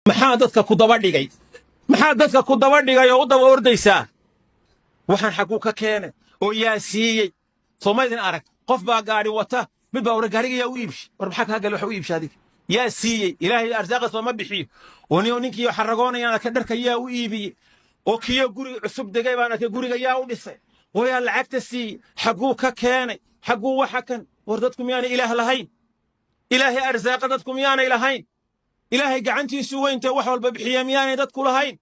maxaa dadka ku daba dhigay oo u daba ordaysaa waxaan xaquu ka keenay oo yaa siiyey Soomaalidan arag qof baa gaari wata mid baa gaariga yaa u iibshay war maxaa ka gal wax u iibshay adiga yaa siiyey ilaahay arsaaqada soo bixiyo oo ninkii xaragoonayana ka dharka yaa u iibiyey oo kiyo guri cusub degay baana ka guriga yaa u dhisay oo yaa lacagta siiyey xaquu ka keenay xaquu waxa kan war dadku miyaana ilaah lahayn ilaahay arsaaqada dadku miyaana lahayn ilaahay gacantiisu weynta wax walba bixiya miyaana dadku lahayn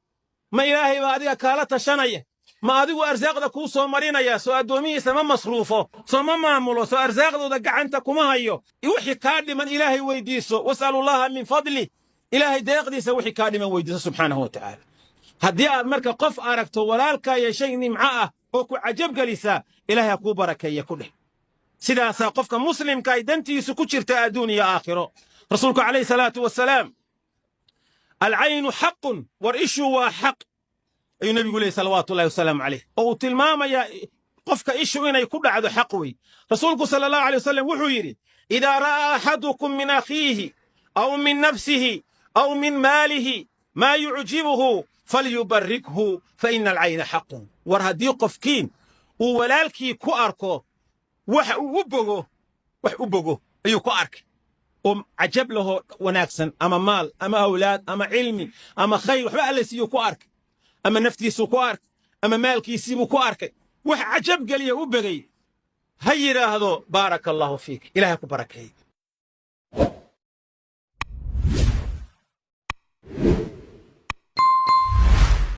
ma ilaahay baa adiga kala tashanaya ma adigu arsaaqada ku soo marinaya soo adoomihiisa ma masruufo soo ma maamulo soo arsaaqadooda gacanta kuma hayo wixii ka dhiman ilaahay weydiiso wasalullaha min fadli ilaahay deeqdiisa wixii ka dhiman weydiiso subhanahu wa ta'ala haddii aad marka qof aragto walaalka iyo shay nimca ah oo ku cajab galisa ilaahay ku barakeeyo ku dheh sidaas qofka muslimka ay dantiisu ku jirta adduun iyo aakhiro rasuulku alayhi salaatu wasalaam العين حق والإش هو حق أي النبي يقول صلوات الله وسلام عليه أو تلمام يا قفك إيش وين يكون عدو حقوي رسولك صلى الله عليه وسلم وحيري إذا رأى أحدكم من أخيه أو من نفسه أو من ماله ما يعجبه فليبركه فإن العين حق ورهدي قفكين وولالكي كواركو وح أبوغو أيو كوارك عجب له وناكسن أما مال أما أولاد أما علمي أما خير وحبا اللي سيو كوارك أما نفتي سو كوارك أما مالكي سيبو كوارك وح عجب قال يا أبغي هيرا هذا بارك الله فيك إلهك بركي